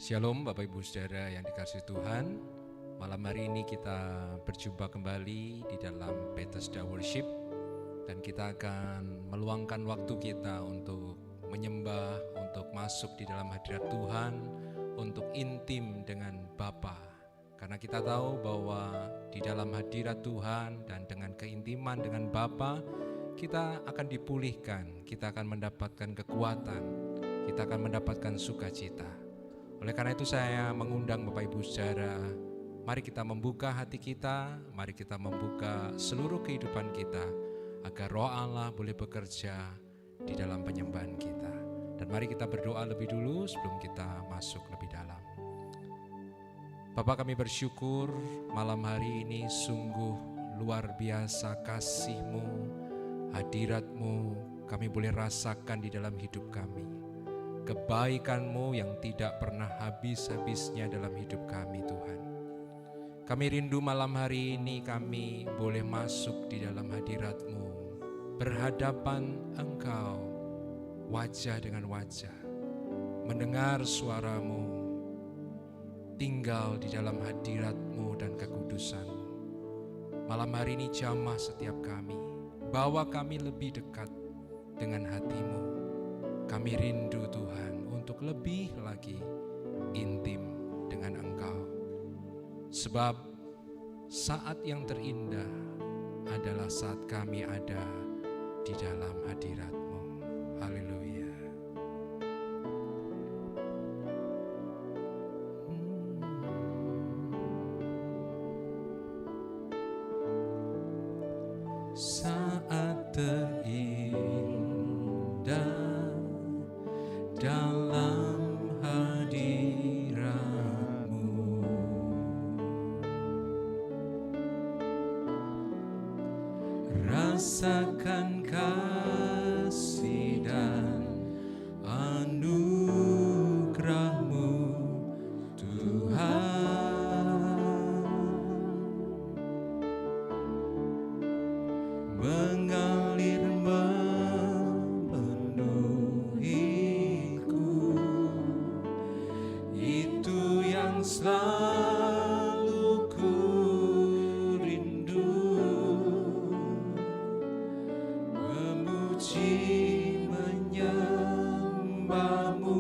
Shalom Bapak Ibu Saudara yang dikasihi Tuhan. Malam hari ini kita berjumpa kembali di dalam Bethesda Worship, dan kita akan meluangkan waktu kita untuk menyembah, untuk masuk di dalam hadirat Tuhan, untuk intim dengan Bapa. Karena kita tahu bahwa di dalam hadirat Tuhan dan dengan keintiman dengan Bapa, kita akan dipulihkan, kita akan mendapatkan kekuatan, kita akan mendapatkan sukacita. Oleh karena itu saya mengundang Bapak Ibu Saudara, mari kita membuka hati kita, mari kita membuka seluruh kehidupan kita, agar Roh Allah boleh bekerja di dalam penyembahan kita. Dan mari kita berdoa lebih dulu sebelum kita masuk lebih dalam. Bapa, kami bersyukur malam hari ini sungguh luar biasa kasih-Mu, hadirat-Mu kami boleh rasakan di dalam hidup kami. Kebaikan-Mu yang tidak pernah habis-habisnya dalam hidup kami, Tuhan. Kami rindu malam hari ini kami boleh masuk di dalam hadirat-Mu, berhadapan Engkau, wajah dengan wajah, mendengar suara-Mu, tinggal di dalam hadirat-Mu dan kekudusan-Mu. Malam hari ini jamah setiap kami, bawa kami lebih dekat dengan hati-Mu. Kami rindu Tuhan untuk lebih lagi intim dengan Engkau. Sebab saat yang terindah adalah saat kami ada di dalam hadirat-Mu. Haleluya. Saat terindah dalam hadirat-Mu, rasakan kasih dan anugerah-Mu, Tuhan, mengalir memenuhiku. Itu yang selalu ku rindu, memuji menyembah-Mu,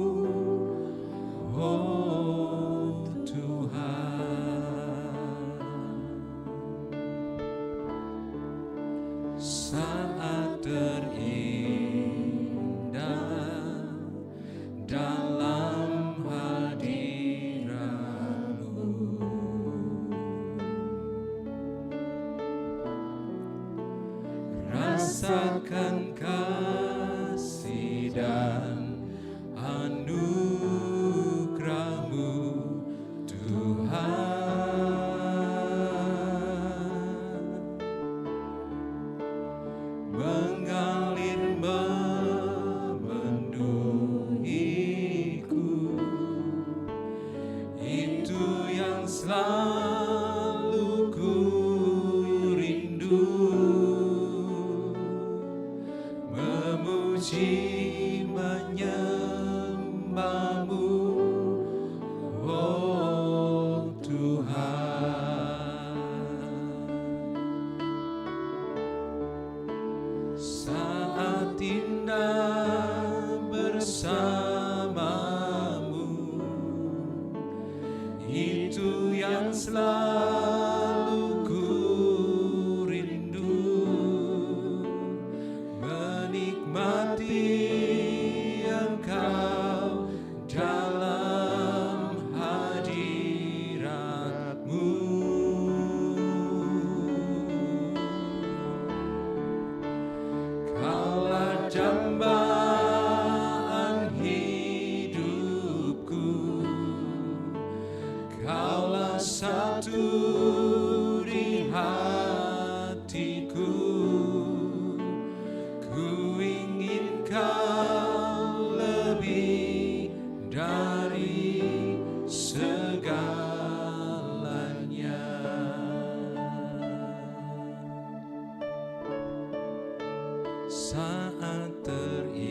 oh Tuhan. Saat terindah dalam hadirat-Mu, rasakan kasih dan anugerah-Mu, Tuhan, mengalir memenuhiku. Itu yang selalu ku rindu, memuji menyembah-Mu, oh Tuhan. Saat indah bersama-Mu, itu yang selalu ku rindu, menikmati Engkau dalam hadirat-Mu. Kaulah dambaan hidupku, Kaulah satu di hatiku. Ku ingin Kau lebih dari segalanya. Saat terindah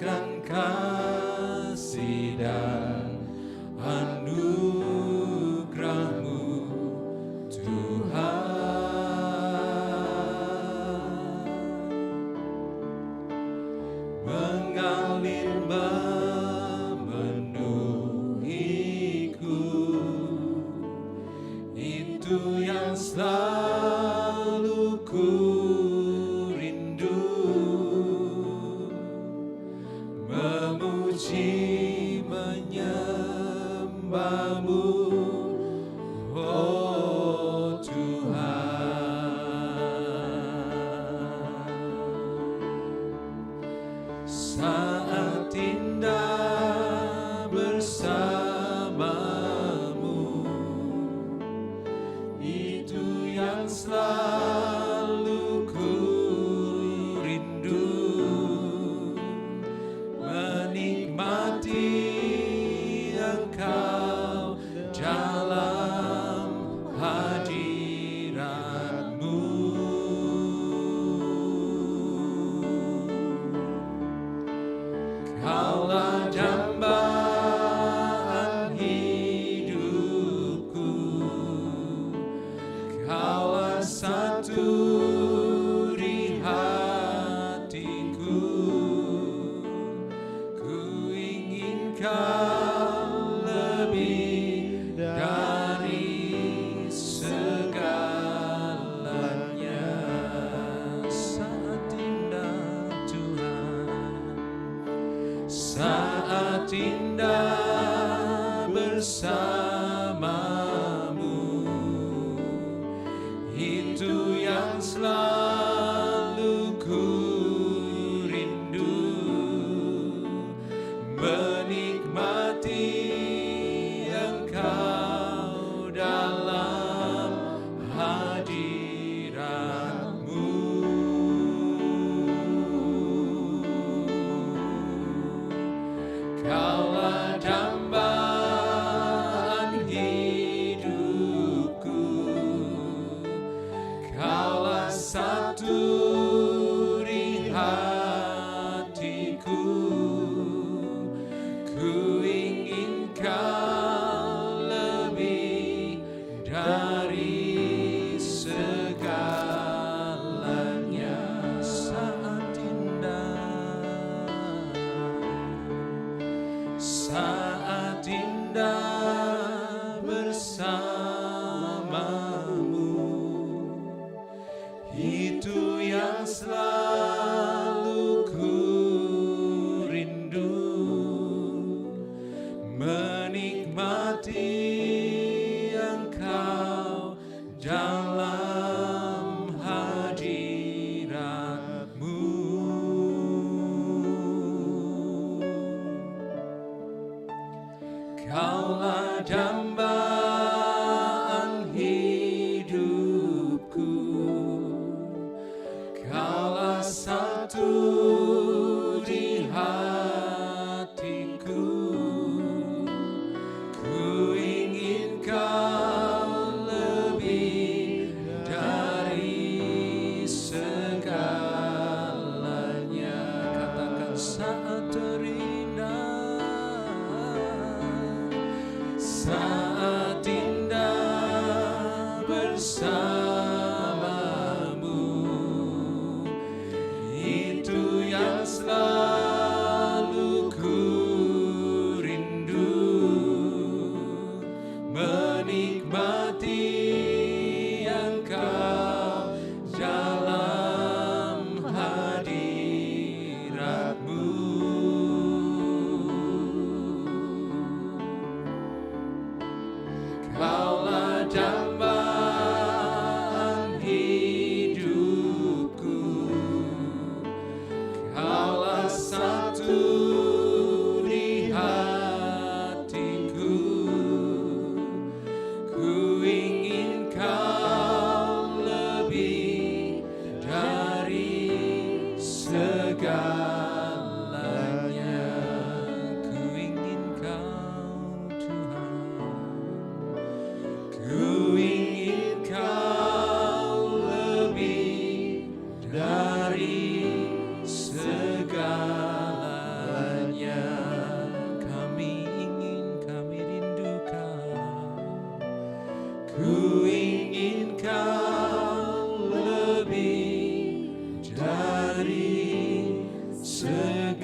akan kasih dan anugerah-Mu Tuhan. Mengalir memenuhiku, itu yang selalu ku rindu. Memuji menyembah-Mu, oh Tuhan. Saat indah bersama-Mu, itu yang selalu ku rindu. Menikmati Engkau dalam hadirat-Mu. Kaulah dambaan hidupku, Kaulah satu di hatiku. Ku ingin Kau lebih dari segalanya. Saat indah Tuhan, saat indah bersama-Mu, itu yang selalu ku rindu. Menikmati Engkau dalam hadirat-Mu. Kaulah dambaan hidupku, Kaulah satu di hatiku. Ku ingin Kau lebih dari segalanya. Saat indah bersama-Mu, itu yang selalu ku rindu. Menikmati Engkau dalam hadirat-Mu. Kaulah dambaan hidupku, Kaulah satu di hatiku. Ku ingin Kau lebih dari segalanya. Katakan saat terindah, saat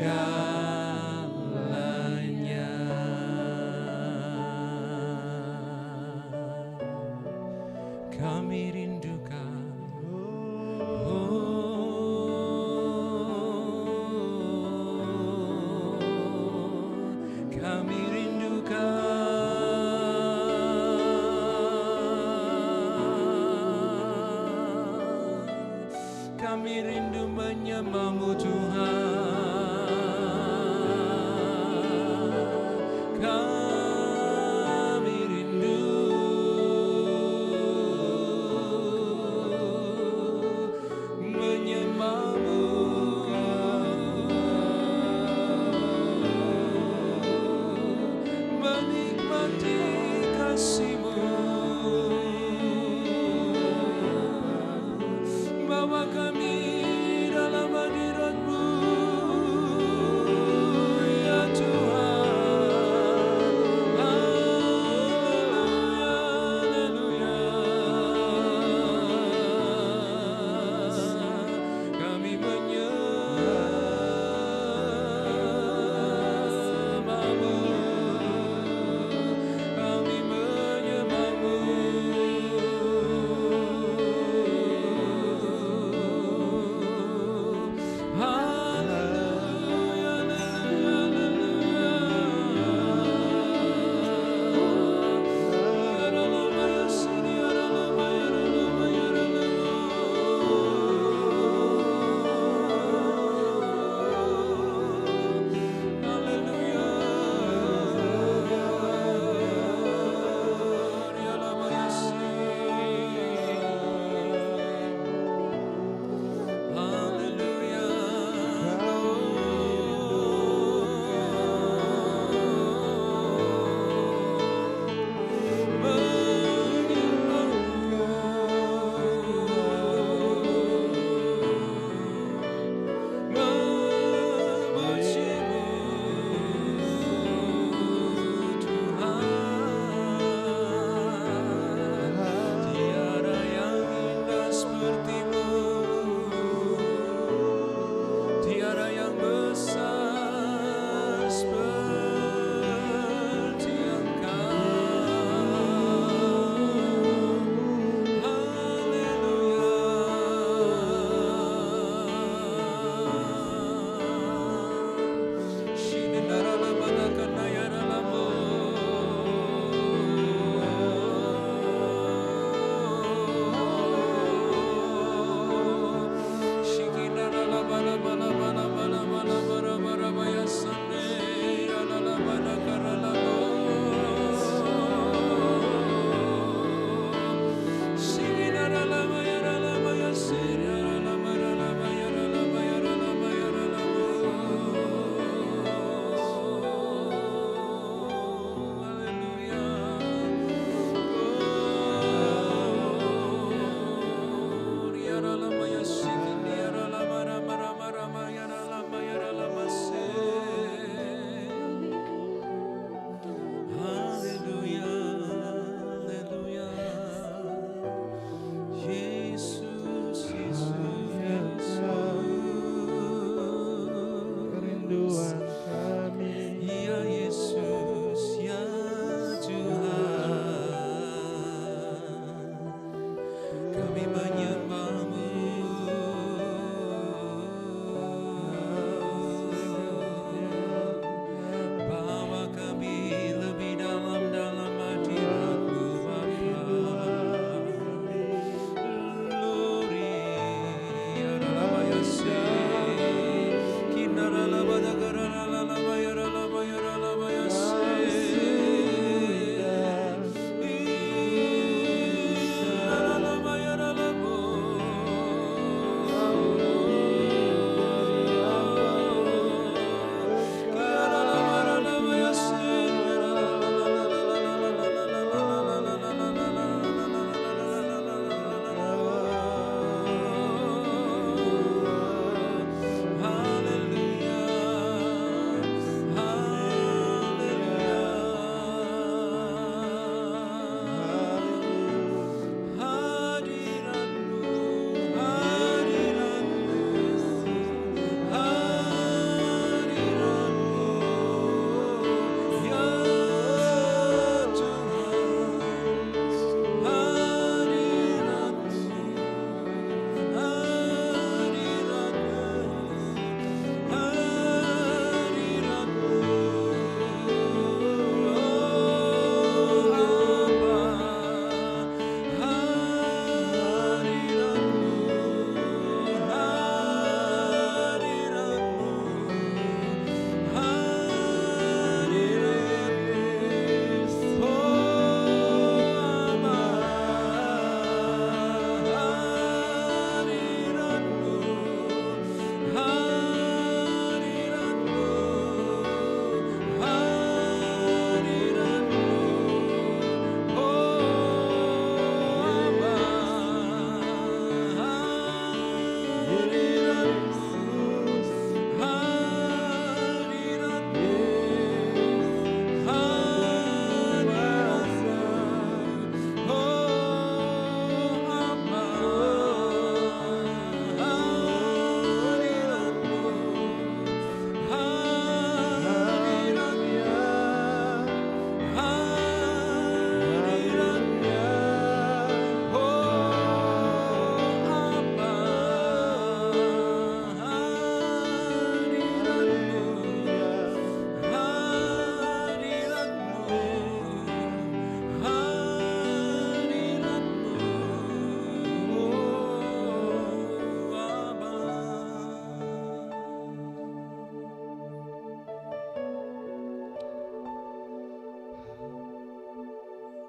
segalanya. Kami rindukan, kami rindukan, kami rindu menyembah-Mu Tuhan. Kami rindu menyembah-Mu, menikmati kasih-Mu. Bawa kami dalam hadirat-Mu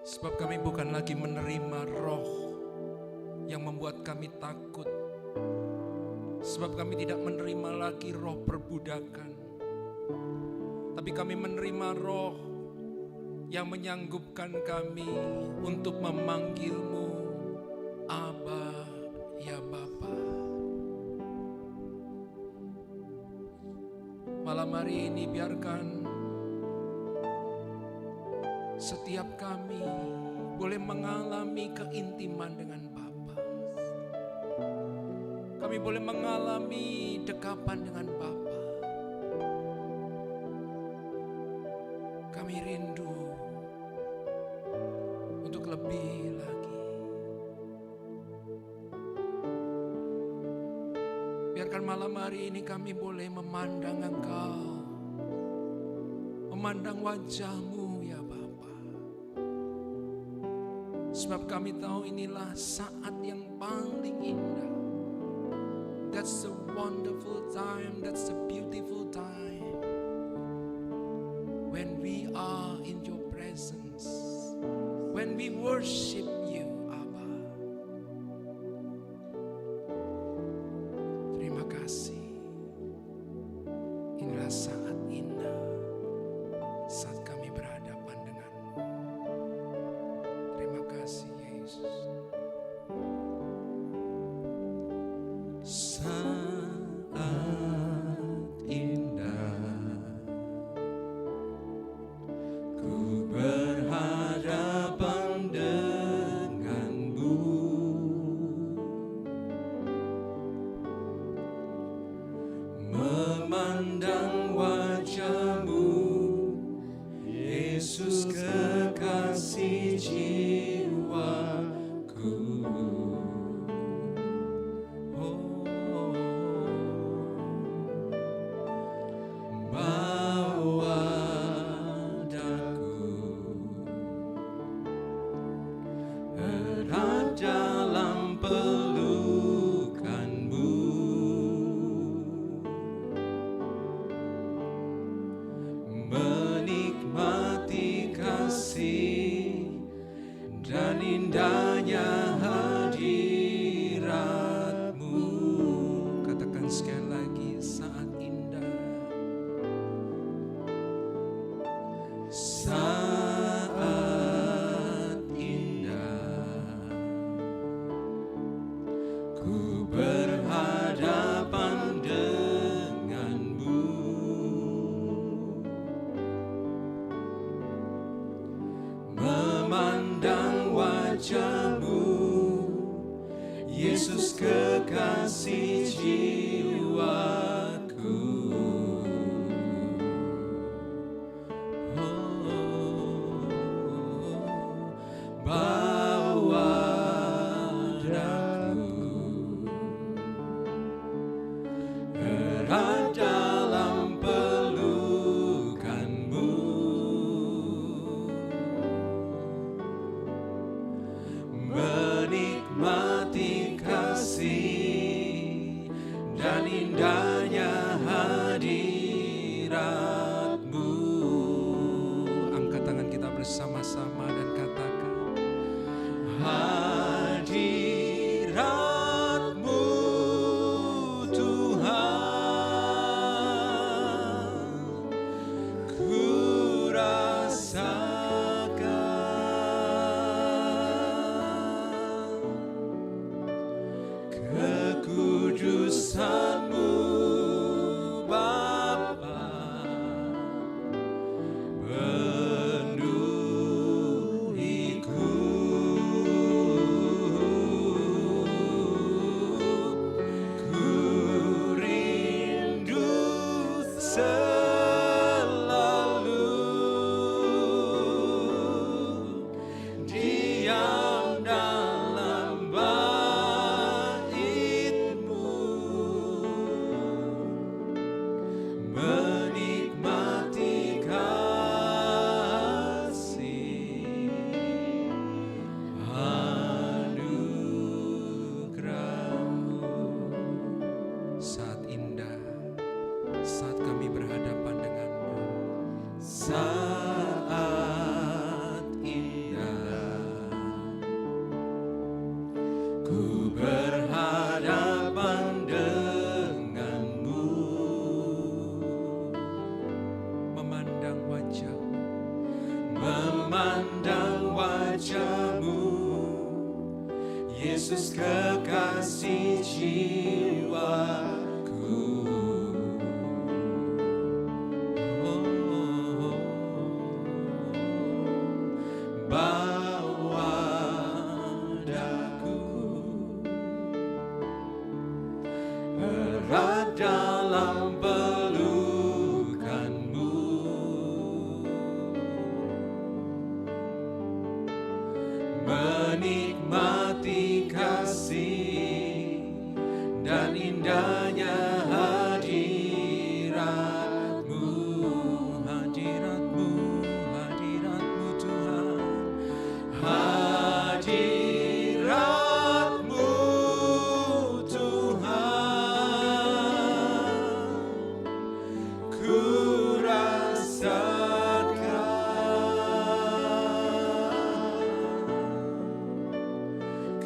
Sebab kami bukan lagi menerima roh yang membuat kami takut. Sebab kami tidak menerima lagi roh perbudakan. Tapi kami menerima roh yang menyanggupkan kami untuk memanggil-Mu Aba, ya Bapa. Malam hari ini biarkan setiap kami boleh mengalami keintiman dengan Bapa. Kami boleh mengalami dekapan dengan Bapa. Kami rindu untuk lebih lagi. Biarkan malam hari ini kami boleh memandang Engkau, memandang wajah-Mu ya Bapa. Sebab kami tahu inilah saat yang paling indah. That's a wonderful time, that's a beautiful time. When we are in your presence, when we worship you, Abba. Terima kasih. Inilah saat indah, saat kami berhadapan denganmu. Terima kasih Yesus. Memandang wajah-Mu, Yesus kekasih jiwaku. Bawa daku erat dalam pelukan-Mu. Menikmati kasih dan indahnya hadirat-Mu. Katakan sekali lagi, saat indah. Saat indah ku berhadapan dengan-Mu. Memandang wajah-Mu, Yesus kekasih jiwaku. Bawa daku erat dalam pelukan-Mu. Menikmati kasih dan indahnya hadirat-Mu. Angkat tangan kita bersama-sama dan katakan, hadirat-Mu Tuhan, ku rasakan kekudusan-Mu Bapa, penuhiku. Ku rindu selalu diam dalam bait-Mu, menikmati kasih anugerah-Mu. saat indah, saat kami berhadapan denganmu. Saat indah pandang wajah-Mu, Yesus kekasih jiwaku. Bawa daku erat dalam pelukan-Mu, menikmati kasih dan indahnya hadirat-Mu, hadirat-Mu, hadirat-Mu Tuhan, hadirat-Mu Tuhan, ku rasakan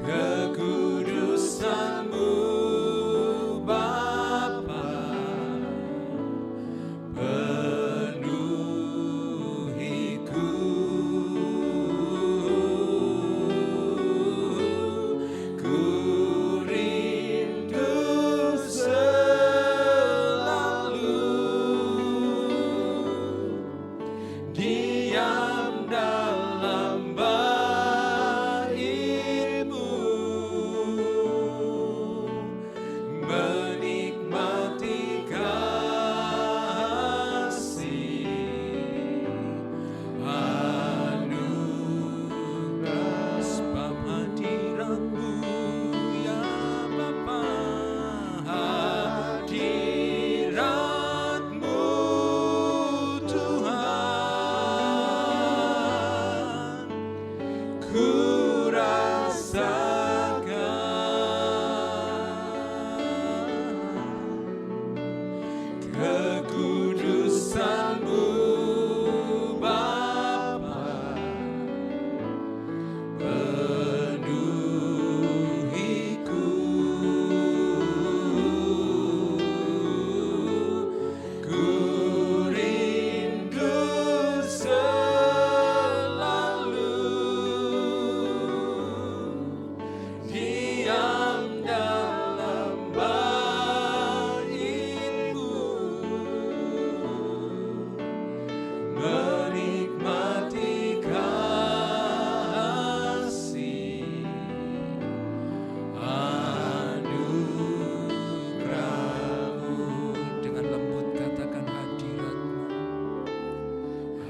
kekudusan-Mu Bapa, penuhiku, ku rindu selalu diam dalam bait-Mu, menikmati kasih anugerah sebab hadirat-Mu ya Bapa, hadirat-Mu Tuhan, ku rasakan kekudusan-Mu Bapa, penuhiku, ku rindu selalu diam dalam bait-Mu, menikmati kasih anugerah-Mu. Dengan lembut katakan hadirat-Mu,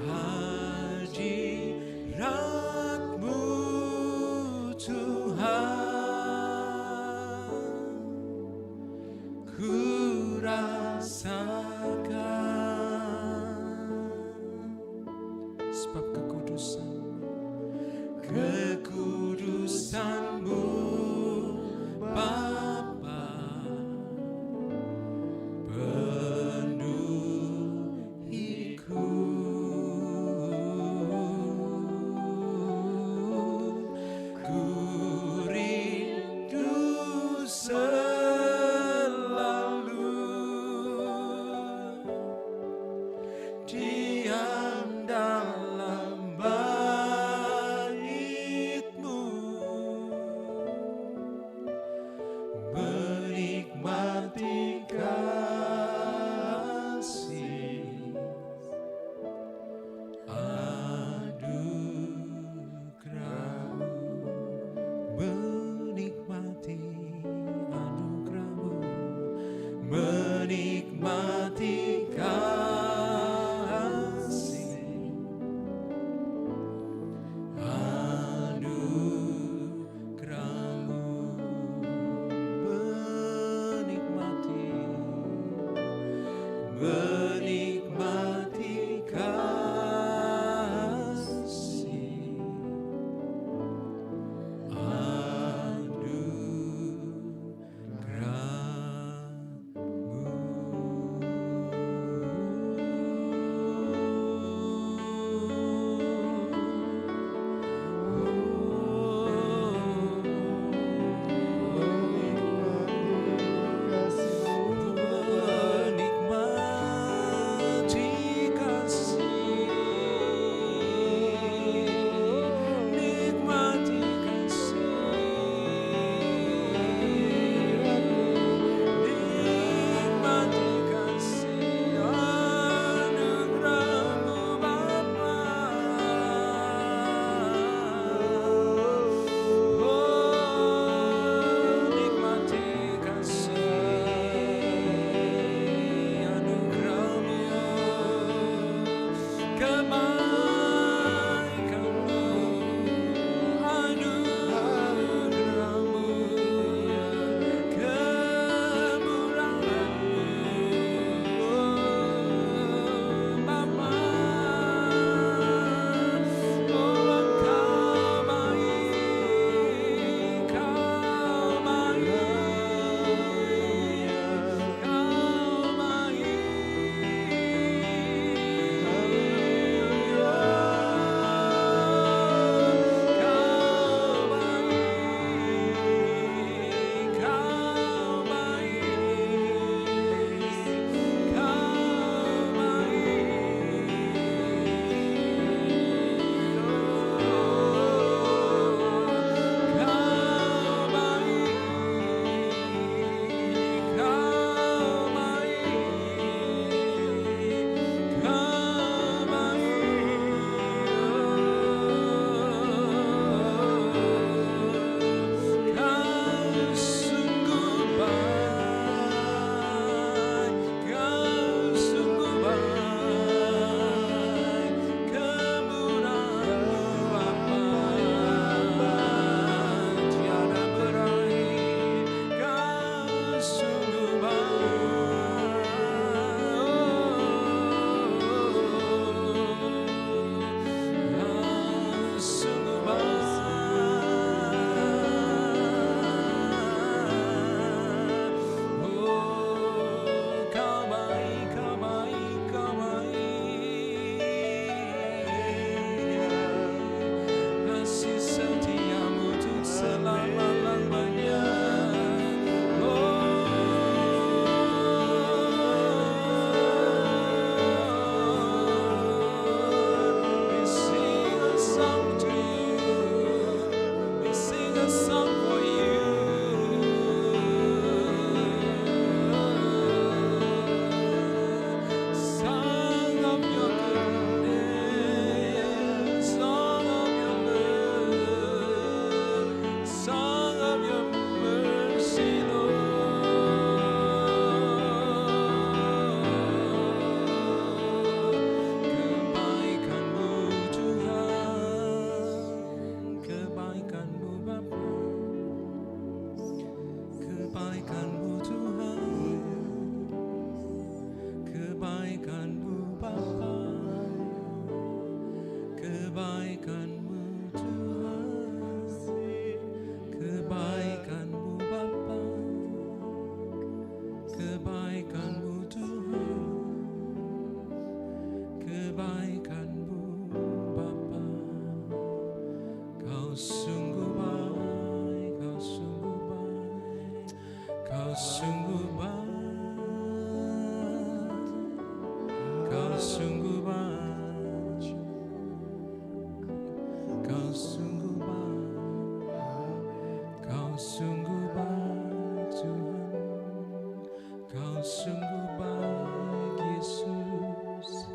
hadirat-Mu Tuhan, ku rasakan sebab kekudusan-Mu Bapa, penuhiku, ku rindu selalu diam dalam kebaikan-Mu Bapa. Kau sungguh baik, Kau sungguh baik, Kau sungguh baik, Kau sungguh baik, Kau sungguh baik, Kau sungguh baik Tuhan, Kau sungguh baik Yesus,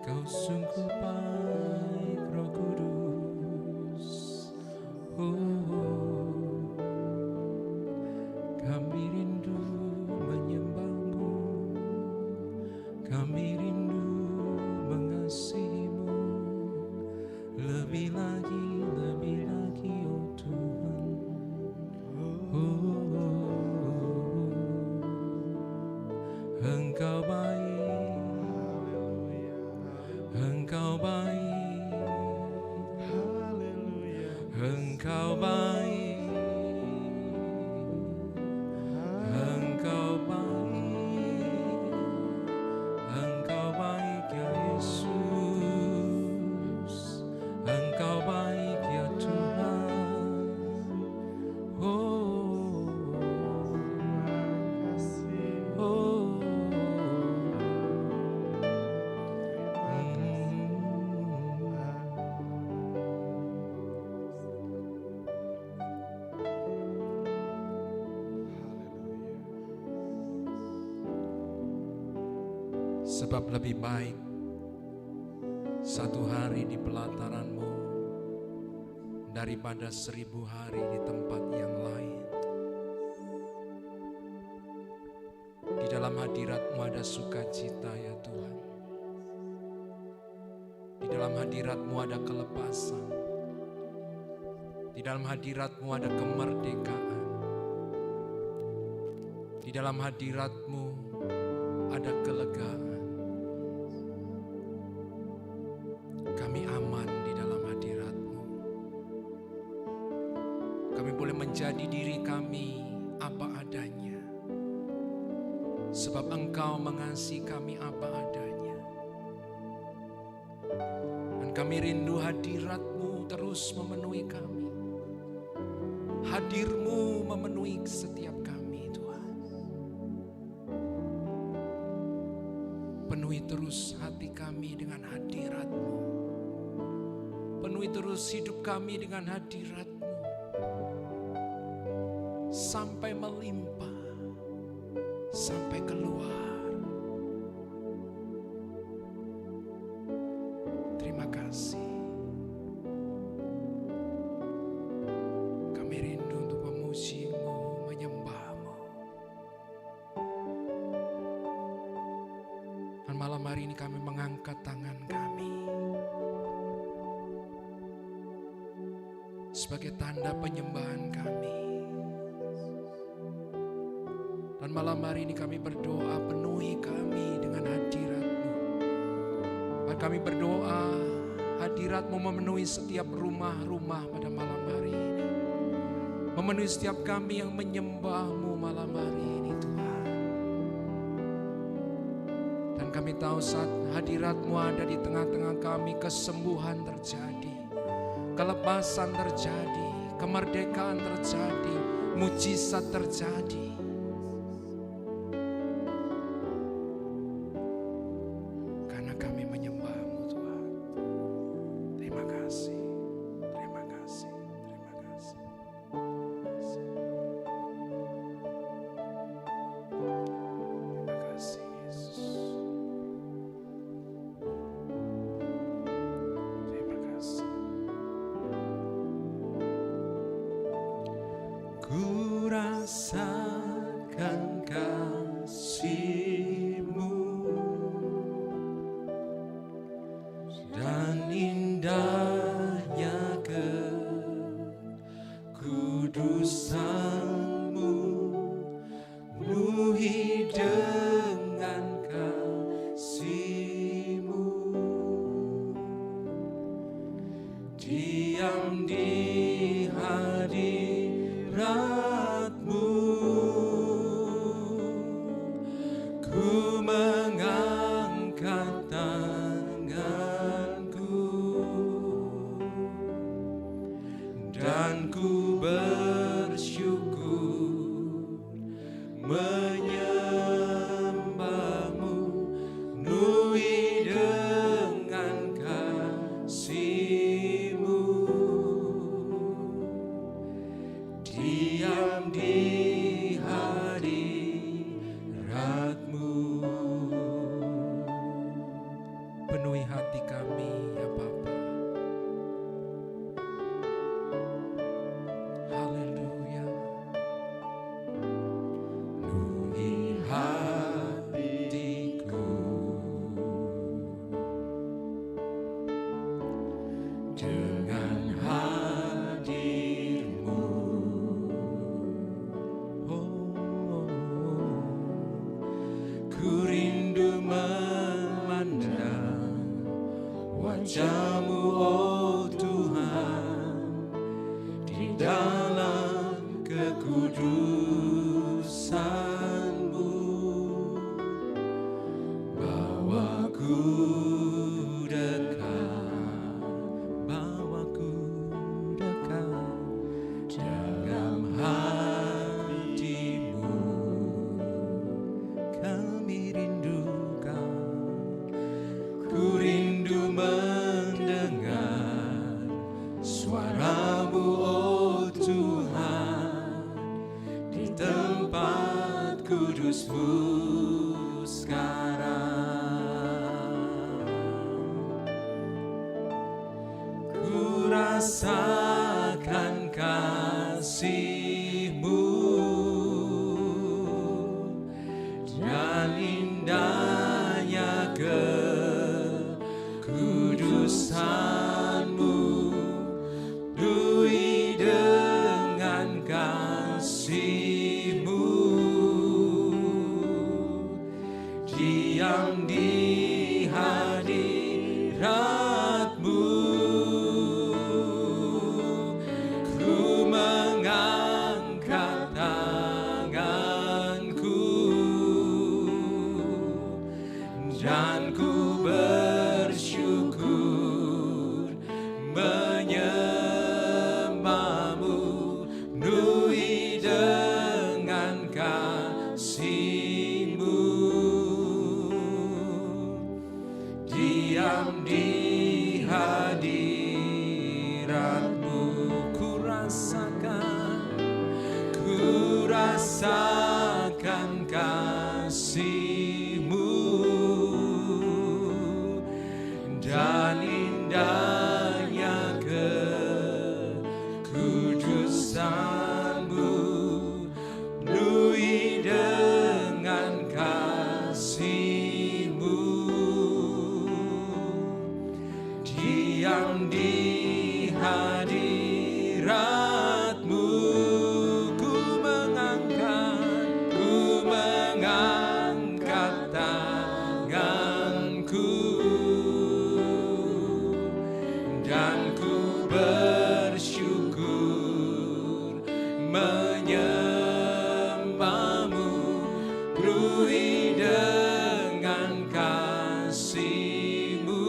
Kau sungguh baik Roh Kudus. Oh, kami rindu menyembah-Mu, kami rindu mengasihi-Mu, lebih lagi oh Tuhan. Engkau baik, Engkau baik, Engkau baik, Engkau baik, Engkau baik ya Yesus, Engkau baik ya Tuhan. Oh, oh, sebab lebih baik satu hari di pelataran-Mu daripada 1000 hari di tempat yang lain. Di dalam hadirat-Mu ada sukacita ya Tuhan. Di dalam hadirat-Mu ada kelepasan. Di dalam hadirat-Mu ada kemerdekaan. Di dalam hadirat-Mu ada kelegaan. Kami aman di dalam hadirat-Mu. Kami boleh menjadi diri kami apa adanya. Sebab Engkau mengasihi kami apa adanya. Dan kami rindu hadirat-Mu terus memenuhi kami. Hadir-Mu memenuhi setiap kami Tuhan. Penuhi terus hati kami dengan hadirat-Mu. Penuhi terus hidup kami dengan hadirat-Mu. Sampai melimpah, sampai keluar. Terima kasih. Kami rindu untuk memuji-Mu, menyembah-Mu. Dan malam hari ini kami mengangkat tangan kami sebagai tanda penyembahan kami. Dan malam hari ini kami berdoa, penuhi kami dengan hadirat-Mu. Dan kami berdoa, hadirat-Mu memenuhi setiap rumah-rumah pada malam hari ini. Memenuhi setiap kami yang menyembah-Mu malam hari ini Tuhan. Dan kami tahu saat hadirat-Mu ada di tengah-tengah kami, kesembuhan terjadi, kelepasan terjadi, kemerdekaan terjadi, mujizat terjadi. Karena kami menyembah-Mu Tuhan. Terima kasih, terima kasih, terima kasih. Terima kasih Yesus. Terima kasih. Ku rasakan kasih-Mu dan indahnya kekudusan-Mu, penuhi dengan kasih-Mu, diam di hadirat-Mu. Penuhi hati kami ya Bapa. Haleluya. Penuhi hatiku dengan hadir-Mu. Oh, ku rindu memandang wajah-Mu, oh Tuhan, di dalam kekudusan-Mu. Bawaku dekat, bawaku dekat dalam hati-Mu. Kami rindukan, ku rindu mendengar suara-Mu, oh Tuhan, di tempat kudus-Mu sekarang. Ku rasakan kasih-Mu dan indahnya kekudusan-Mu. Penuhi dengan kasih-Mu, diam di hadirat-Mu. Ku mengangkat tanganku dan ku bersyukur menyembah-Mu. Penuhi dengan kasih-Mu, diam di hadirat-Mu. Ku rasakan kasih-Mu dan indahnya kekudusan-Mu. Penuhi dengan kasih-Mu, diam di hadirat-Mu. Ku mengangkat tanganku dan ku bersyukur menyembah-Mu. Penuhi dengan kasih-Mu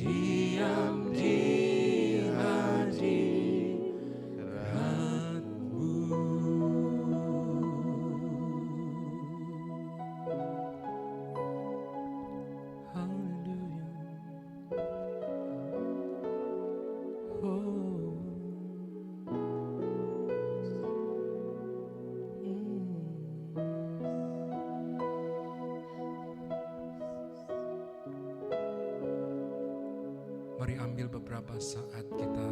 diam di hadiratmu. Haleluya. Oh. Mari ambil beberapa saat kita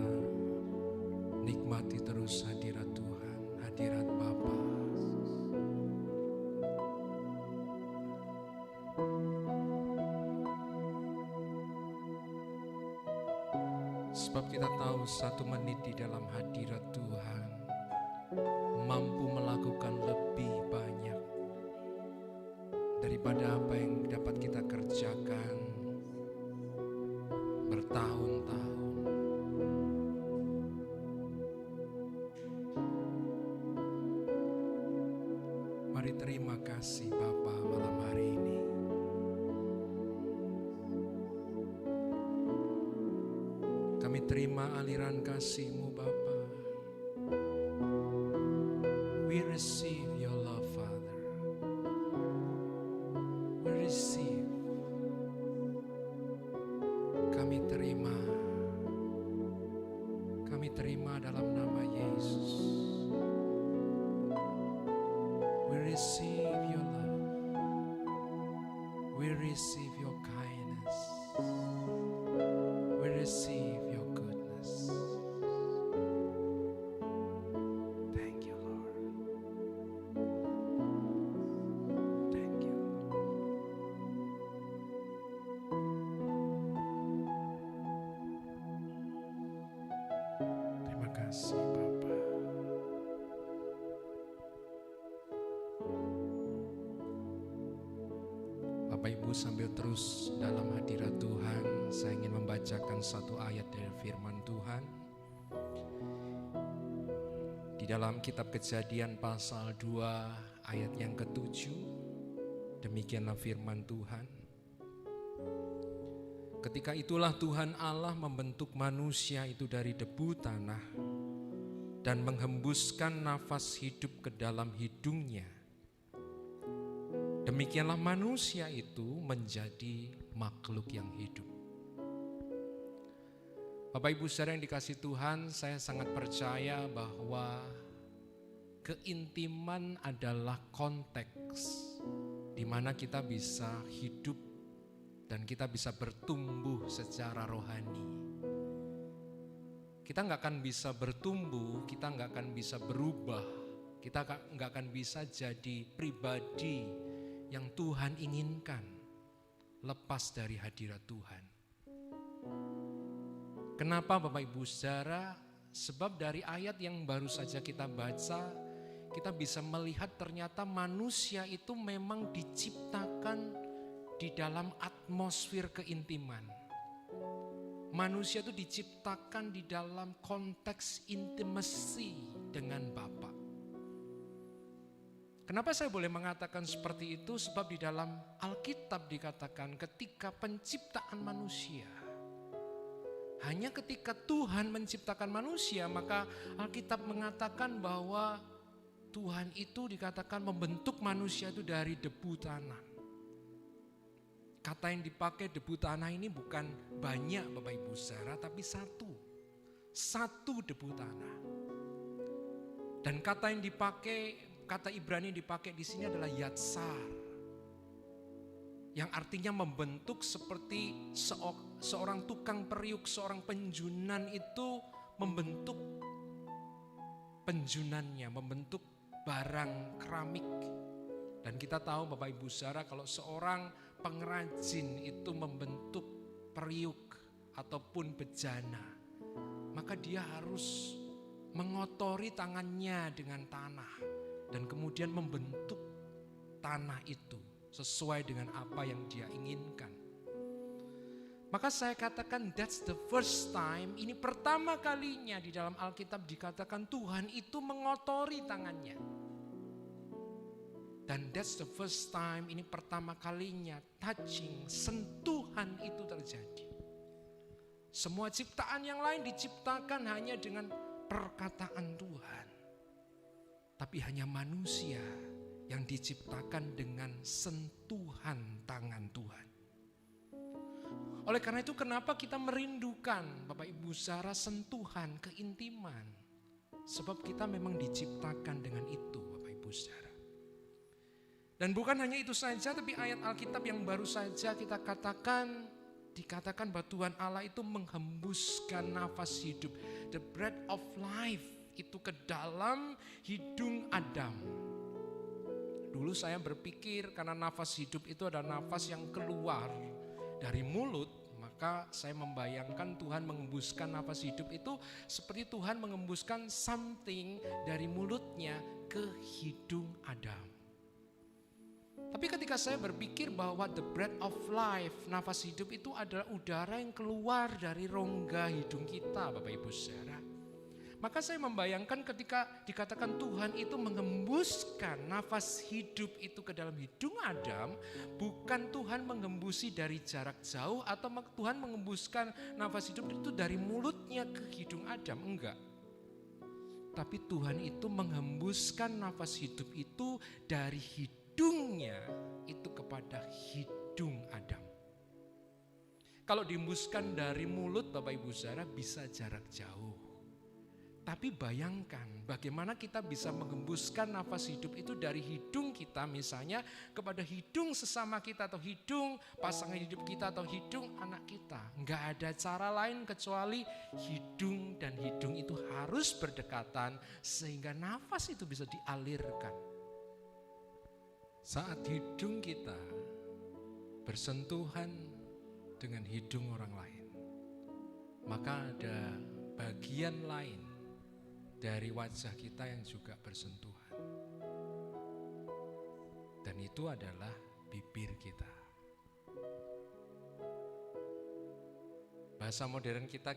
nikmati terus hadirat Tuhan, hadirat Bapa. Sebab kita tahu 1 menit di dalam hadirat Tuhan mampu melakukan lebih banyak daripada apa yang dapat kita kerjakan bertahun-tahun. Mari terima kasih Bapa malam hari ini. Kami terima aliran kasih-Mu Bapa. We receive your love, Father. We receive. Kami terima dalam nama Yesus. We receive your love. We receive your kindness. We receive your goodness. Thank you, Lord. Thank you. Terima kasih Bapa. Bapak Ibu sambil terus dalam hadirat Tuhan, saya ingin membacakan satu ayat dari firman Tuhan. Di dalam kitab Kejadian pasal 2 ayat yang ke-7, demikianlah firman Tuhan. Ketika itulah Tuhan Allah membentuk manusia itu dari debu tanah dan menghembuskan nafas hidup ke dalam hidungnya. Demikianlah manusia itu menjadi makhluk yang hidup. Bapak Ibu saudara yang dikasihi Tuhan, saya sangat percaya bahwa keintiman adalah konteks di mana kita bisa hidup dan kita bisa bertumbuh secara rohani. Kita nggak akan bisa bertumbuh, kita nggak akan bisa berubah, kita nggak akan bisa jadi pribadi yang Tuhan inginkan lepas dari hadirat Tuhan. Kenapa Bapak Ibu saudara? Sebab dari ayat yang baru saja kita baca, kita bisa melihat ternyata manusia itu memang diciptakan di dalam atmosfer keintiman. Manusia itu diciptakan di dalam konteks intimacy dengan Bapa. Kenapa saya boleh mengatakan seperti itu? Sebab di dalam Alkitab dikatakan ketika penciptaan manusia, hanya ketika Tuhan menciptakan manusia, maka Alkitab mengatakan bahwa Tuhan itu dikatakan membentuk manusia itu dari debu tanah. Kata yang dipakai debu tanah ini bukan banyak Bapak Ibu saudara, tapi satu debu tanah. Dan kata yang dipakai, kata Ibrani yang dipakai di sini adalah yatsar, yang artinya membentuk seperti seorang tukang periuk, seorang penjunan itu membentuk penjunannya, membentuk barang keramik. Dan kita tahu Bapak Ibu saudara, kalau seorang pengrajin itu membentuk periuk ataupun bejana, maka dia harus mengotori tangannya dengan tanah dan kemudian membentuk tanah itu sesuai dengan apa yang dia inginkan. Maka saya katakan that's the first time, ini pertama kalinya di dalam Alkitab dikatakan Tuhan itu mengotori tangannya. Dan that's the first time, ini pertama kalinya touching, sentuhan itu terjadi. Semua ciptaan yang lain diciptakan hanya dengan perkataan Tuhan. Tapi hanya manusia yang diciptakan dengan sentuhan tangan Tuhan. Oleh karena itu kenapa kita merindukan Bapak Ibu saudara sentuhan, keintiman. Sebab kita memang diciptakan dengan itu Bapak Ibu saudara. Dan bukan hanya itu saja, tapi ayat Alkitab yang baru saja kita dikatakan bahwa Tuhan Allah itu menghembuskan nafas hidup, the breath of life, itu ke dalam hidung Adam. Dulu saya berpikir karena nafas hidup itu adalah nafas yang keluar dari mulut, maka saya membayangkan Tuhan menghembuskan nafas hidup itu seperti Tuhan menghembuskan something dari mulutnya ke hidung Adam. Tapi ketika saya berpikir bahwa the breath of life, nafas hidup itu adalah udara yang keluar dari rongga hidung kita Bapak Ibu saudara. Maka saya membayangkan ketika dikatakan Tuhan itu menghembuskan nafas hidup itu ke dalam hidung Adam, bukan Tuhan menghembusi dari jarak jauh atau Tuhan menghembuskan nafas hidup itu dari mulutnya ke hidung Adam, enggak. Tapi Tuhan itu menghembuskan nafas hidup itu dari hidungnya itu kepada hidung Adam. Kalau dihembuskan dari mulut Bapak Ibu saudara bisa jarak jauh. Tapi bayangkan bagaimana kita bisa menghembuskan nafas hidup itu dari hidung kita misalnya kepada hidung sesama kita atau hidung pasangan hidup kita atau hidung anak kita. Enggak ada cara lain kecuali hidung dan hidung itu harus berdekatan sehingga nafas itu bisa dialirkan. Saat hidung kita bersentuhan dengan hidung orang lain, maka ada bagian lain dari wajah kita yang juga bersentuhan. Dan itu adalah bibir kita. Bahasa modern kita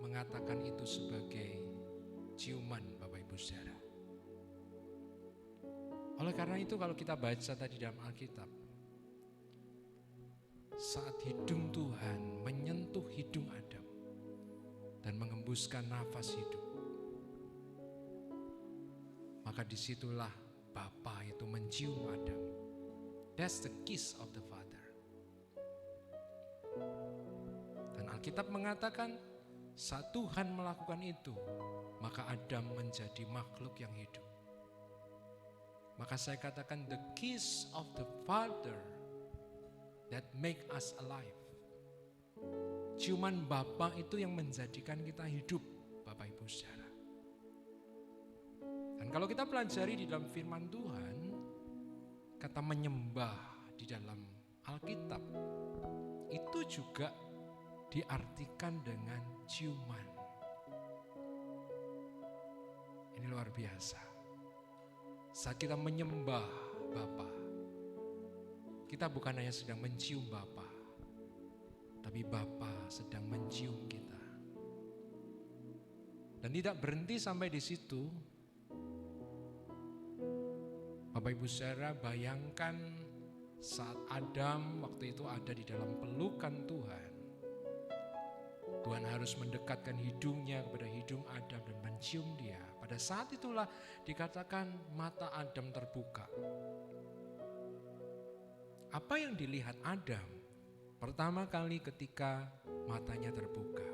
mengatakan itu sebagai ciuman Bapak Ibu saudara. Oleh karena itu kalau kita baca tadi dalam Alkitab, saat hidung Tuhan menyentuh hidung Adam dan menghembuskan nafas hidup, maka disitulah Bapa itu mencium Adam. That's the kiss of the Father. Dan Alkitab mengatakan saat Tuhan melakukan itu, maka Adam menjadi makhluk yang hidup. Maka saya katakan the kiss of the Father that make us alive. Ciuman Bapa itu yang menjadikan kita hidup, Bapak Ibu saudara. Dan kalau kita pelajari di dalam firman Tuhan, kata menyembah di dalam Alkitab itu juga diartikan dengan ciuman. Ini luar biasa. Saat kita menyembah Bapa, kita bukan hanya sedang mencium Bapa, tapi Bapa sedang mencium kita. Dan tidak berhenti sampai di situ. Bapak Ibu saudara, bayangkan saat Adam waktu itu ada di dalam pelukan Tuhan. Tuhan harus mendekatkan hidungnya kepada hidung Adam dan mencium dia. Pada saat itulah dikatakan mata Adam terbuka. Apa yang dilihat Adam pertama kali ketika matanya terbuka?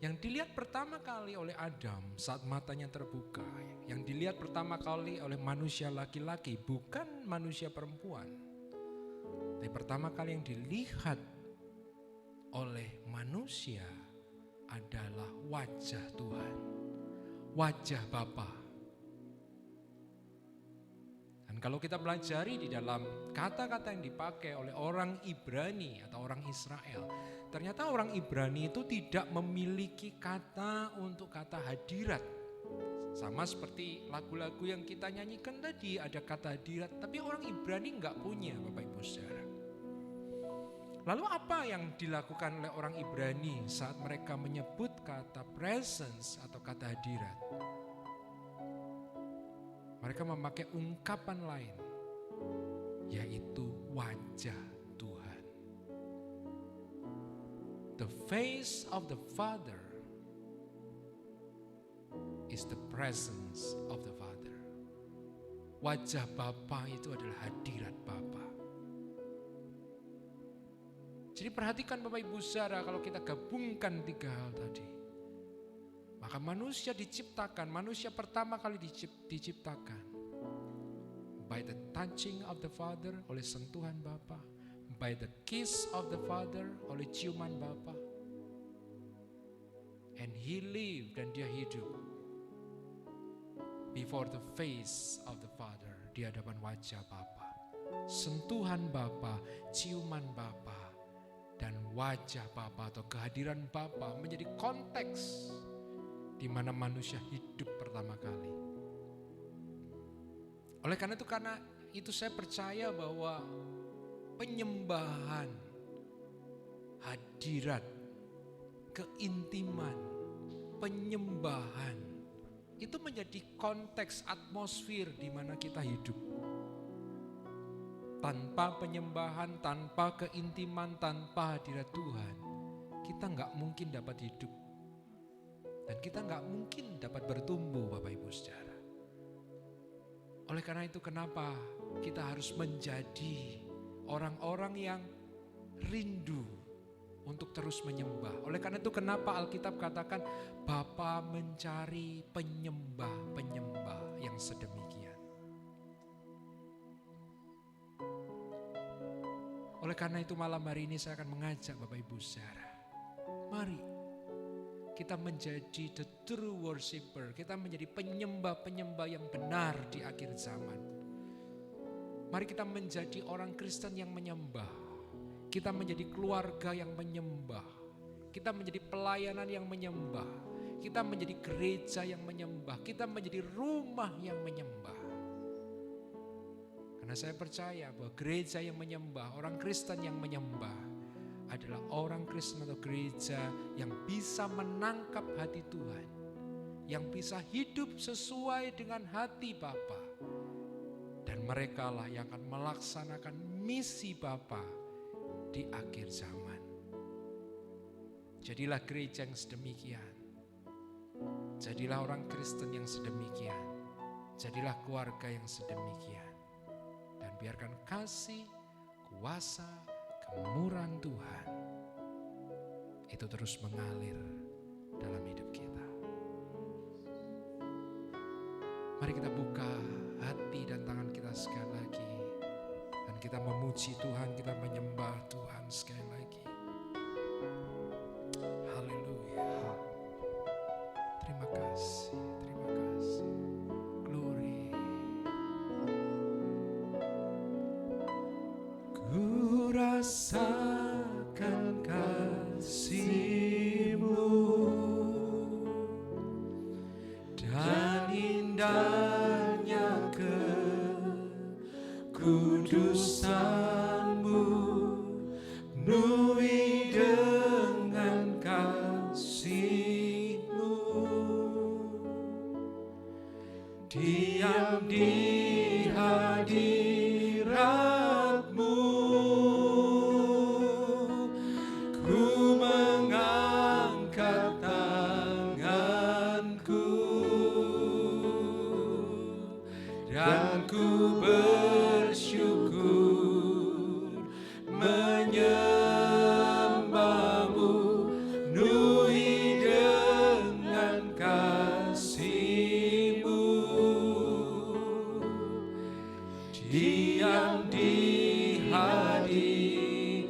Yang dilihat pertama kali oleh Adam saat matanya terbuka, yang dilihat pertama kali oleh manusia laki-laki, bukan manusia perempuan. Tapi pertama kali yang dilihat oleh manusia adalah wajah Tuhan, wajah Bapa. Dan kalau kita pelajari di dalam kata-kata yang dipakai oleh orang Ibrani atau orang Israel, ternyata orang Ibrani itu tidak memiliki kata untuk kata hadirat. Sama seperti lagu-lagu yang kita nyanyikan tadi ada kata hadirat, tapi orang Ibrani enggak punya Bapak Ibu saudara. Lalu apa yang dilakukan oleh orang Ibrani saat mereka menyebut kata presence atau kata hadirat? Mereka memakai ungkapan lain, yaitu wajah Tuhan. The face of the Father is the presence of the Father. Wajah Bapa itu adalah hadirat Bapa. Jadi perhatikan Bapak Ibu Saudara, kalau kita gabungkan tiga hal tadi, maka manusia diciptakan, manusia pertama kali diciptakan by the touching of the Father, oleh sentuhan Bapa, by the kiss of the Father, oleh ciuman Bapa. And he lived, dan dia hidup before the face of the Father, di hadapan wajah Bapa. Sentuhan Bapa, ciuman Bapa, dan wajah Bapa atau kehadiran Bapa menjadi konteks di mana manusia hidup pertama kali. Oleh karena itu saya percaya bahwa penyembahan, hadirat, keintiman, penyembahan itu menjadi konteks atmosfer di mana kita hidup. Tanpa penyembahan, tanpa keintiman, tanpa hadirat Tuhan, kita nggak mungkin dapat hidup. Dan kita nggak mungkin dapat bertumbuh, Bapak Ibu Saudara. Oleh karena itu kenapa kita harus menjadi orang-orang yang rindu untuk terus menyembah. Oleh karena itu kenapa Alkitab katakan Bapa mencari penyembah-penyembah yang sedemikian. Oleh karena itu malam hari ini saya akan mengajak Bapak Ibu Saudara, mari kita menjadi the true worshiper, kita menjadi penyembah-penyembah yang benar di akhir zaman. Mari kita menjadi orang Kristen yang menyembah, kita menjadi keluarga yang menyembah, kita menjadi pelayanan yang menyembah, kita menjadi gereja yang menyembah, kita menjadi rumah yang menyembah. Karena saya percaya bahwa gereja yang menyembah, orang Kristen yang menyembah adalah orang Kristen atau gereja yang bisa menangkap hati Tuhan, yang bisa hidup sesuai dengan hati Bapa, dan mereka lah yang akan melaksanakan misi Bapa di akhir zaman. Jadilah gereja yang sedemikian, jadilah orang Kristen yang sedemikian, jadilah keluarga yang sedemikian. Dan biarkan kasih, kuasa, kemurahan Tuhan itu terus mengalir dalam hidup kita. Mari kita buka hati dan tangan kita sekali lagi, dan kita memuji Tuhan, kita menyembah Tuhan sekali lagi. Haleluya. Terima kasih, terima kasih. Glory. Ku rasakan kasih-Mu dan indahnya kekudusan-Mu, penuhi dengan kasih-Mu, diam di hadirat-Mu. Ku mengangkat tanganku dan ku bersyukur menyembah-Mu, penuhi dengan kasih-Mu, diam di hadirat-Mu.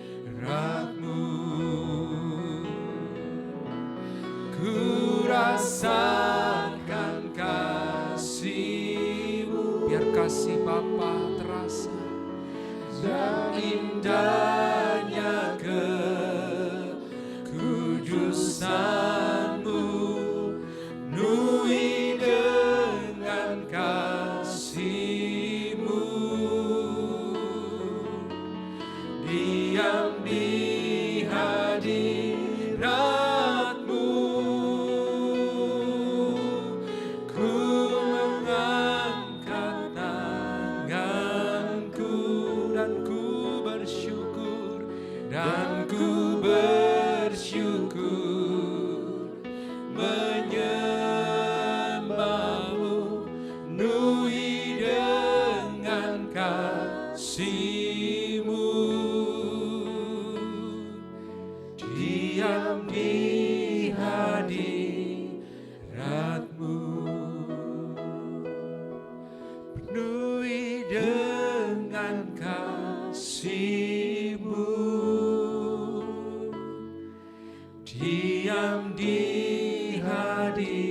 Ku rasakan kasih-Mu, biar kasih Bapa terasa, dan indahnya kekudusan-Mu, penuhi dengan kasih-Mu, diam di hadirat-Mu. Ku mengangkat tanganku dan ku bersyukur diam di hadirat-Mu, penuhi dengan kasih-Mu, diam di hadirat-Mu,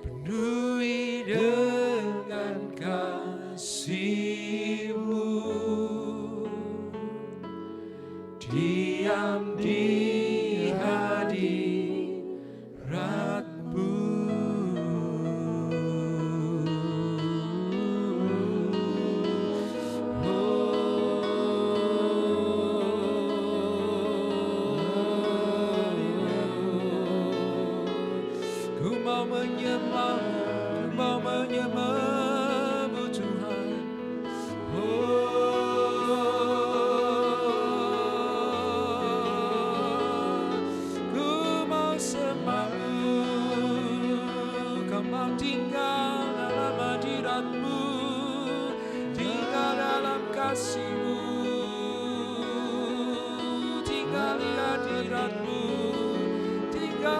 penuhi dengan kasih-Mu, diam di hadirat-Mu. Ku mau menyembah-Mu Tuhan. Ku mau sembah-Mu, Kau mau tinggal dalam hadirat-Mu, tinggal dalam kasih-Mu, tinggal di hadirat-Mu, tinggal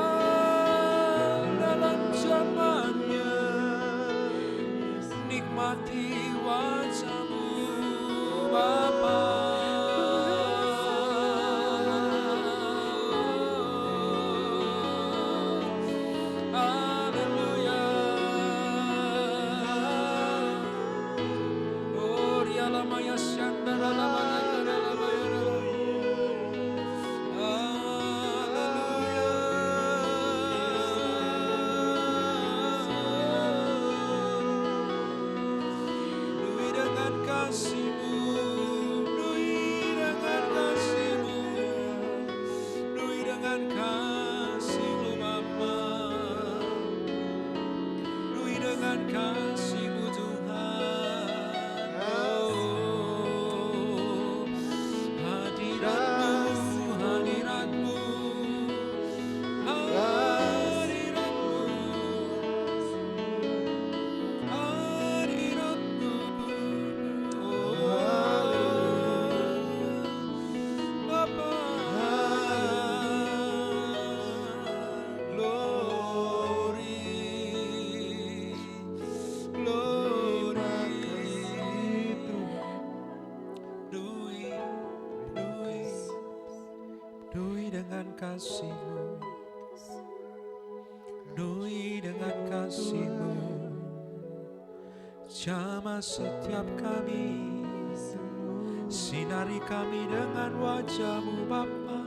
dalam zamannya, nikmati wajah-Mu Bapa. Haleluya. Oh, rialamaya syandara lamana karalamayara. Haleluya. Penuhi dengan kasih-Mu, penuhi dengan kasih-Mu, penuhi dengan kasih-Mu Bapa, penuhi dengan kasih-Mu Tuhan. Oh, hadirat-Mu, hadirat-Mu, hadirat-Mu, hadirat-Mu. Oh, Bapa, glory, glory. Penuhi dengan kasih-Mu, penuhi dengan kasih-Mu, jamah setiap kami, sinari kami dengan wajah-Mu Bapa,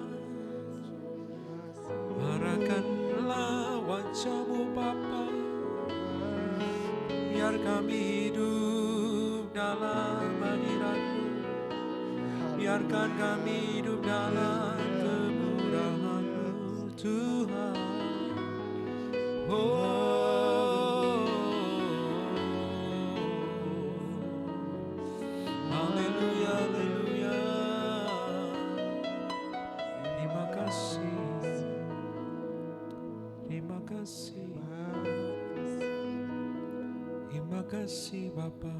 arahkanlah wajah-Mu Bapa, biar kami hidup dalam hadirat-Mu, biarkan kami hidup dalam kemurahan-Mu Tuhan. Oh, haleluya, haleluya. Terima kasih, terima kasih, terima kasih Bapa.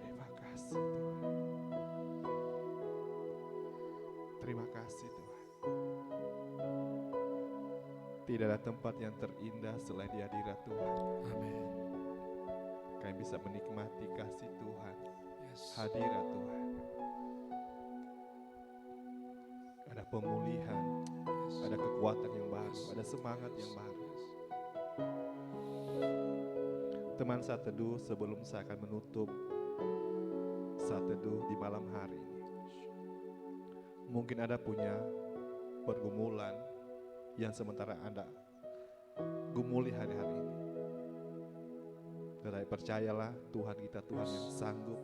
Terima kasih Tuhan. Terima kasih Tuhan. Tidak ada tempat yang terindah selain di hadirat Tuhan. Amin. Kami bisa menikmati kasih Tuhan, Yes. hadirat Tuhan. Ada pemulihan, ada kekuatan yang baru, ada semangat yang baru. Teman saat teduh, sebelum saya akan menutup saat teduh di malam hari ini, mungkin Anda punya pergumulan yang sementara Anda gumuli hari-hari ini. Tetapi percayalah, Tuhan kita Tuhan yang sanggup.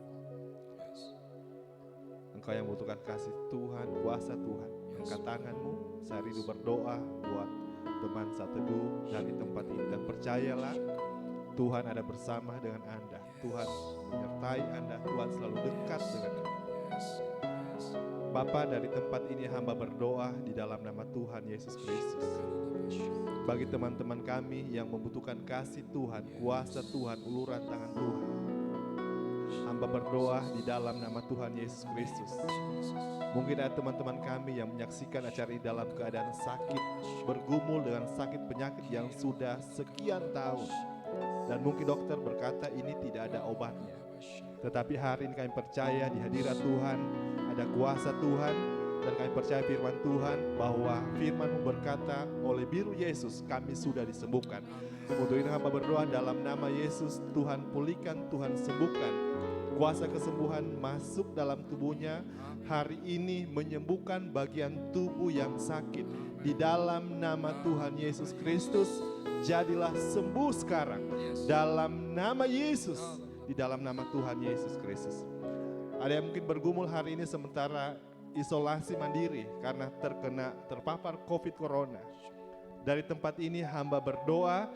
Engkau yang membutuhkan kasih Tuhan, kuasa Tuhan. Angkat tanganmu, saya rindu berdoa buat teman saat teduh dari tempat ini. Dan percayalah, Tuhan ada bersama dengan Anda. Tuhan menyertai Anda, Tuhan selalu dekat dengan Anda. Bapa, dari tempat ini hamba berdoa di dalam nama Tuhan Yesus Kristus. Bagi teman-teman kami yang membutuhkan kasih Tuhan, kuasa Tuhan, uluran tangan Tuhan, hamba berdoa di dalam nama Tuhan Yesus Kristus. Mungkin ada teman-teman kami yang menyaksikan acara ini dalam keadaan sakit, bergumul dengan sakit penyakit yang sudah sekian tahun. Dan mungkin dokter berkata ini tidak ada obatnya. Tetapi hari ini kami percaya di hadirat Tuhan, ada kuasa Tuhan, dan kami percaya firman Tuhan bahwa firman berkata oleh biru Yesus kami sudah disembuhkan. Untuk ini hamba berdoa dalam nama Yesus, Tuhan pulihkan, Tuhan sembuhkan. Kuasa kesembuhan masuk dalam tubuhnya hari ini, menyembuhkan bagian tubuh yang sakit. Di dalam nama Tuhan Yesus Kristus, jadilah sembuh sekarang. Dalam nama Yesus, di dalam nama Tuhan Yesus Kristus. Ada yang mungkin bergumul hari ini sementara isolasi mandiri karena terpapar COVID Corona. Dari tempat ini hamba berdoa,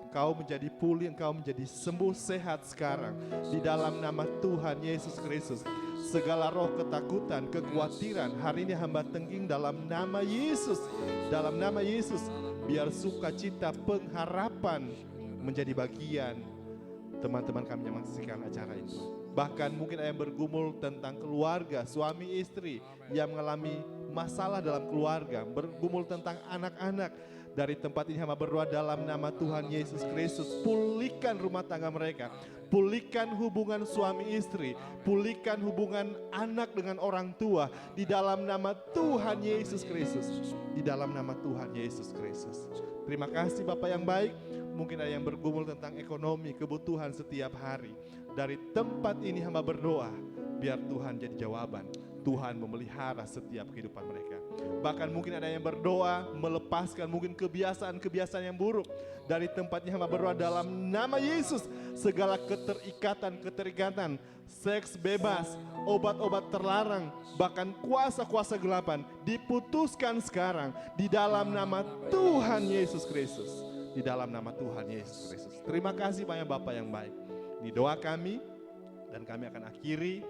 engkau menjadi pulih, engkau menjadi sembuh, sehat sekarang. Di dalam nama Tuhan Yesus Kristus. Segala roh ketakutan, kekhawatiran, hari ini hamba tengging dalam nama Yesus. Dalam nama Yesus, biar sukacita, pengharapan menjadi bagian teman-teman kami yang menyaksikan acara itu. Bahkan mungkin ada yang bergumul tentang keluarga, suami istri yang mengalami masalah dalam keluarga, bergumul tentang anak-anak. Dari tempat ini hamba berdoa dalam nama Tuhan Yesus Kristus, pulihkan rumah tangga mereka, pulihkan hubungan suami istri, pulihkan hubungan anak dengan orang tua, di dalam nama Tuhan Yesus Kristus, di dalam nama Tuhan Yesus Kristus. Terima kasih Bapak yang baik. Mungkin ada yang bergumul tentang ekonomi, kebutuhan setiap hari. Dari tempat ini hamba berdoa, biar Tuhan jadi jawaban. Tuhan memelihara setiap kehidupan mereka. Bahkan mungkin ada yang berdoa melepaskan mungkin kebiasaan-kebiasaan yang buruk. Dari tempatnya hamba berdoa dalam nama Yesus, segala keterikatan, seks bebas, obat-obat terlarang, bahkan kuasa-kuasa gelapan diputuskan sekarang di dalam nama Tuhan Yesus Kristus. Di dalam nama Tuhan Yesus Kristus. Terima kasih banyak Bapak yang baik. Ini doa kami, dan kami akan akhiri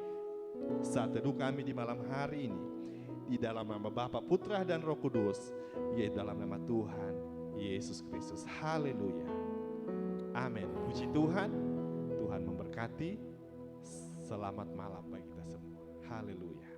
saat teduh kami di malam hari ini. Di dalam nama Bapa, Putra, dan Roh Kudus. Yaitu dalam nama Tuhan Yesus Kristus. Haleluya. Amin. Puji Tuhan. Tuhan memberkati. Selamat malam bagi kita semua. Haleluya.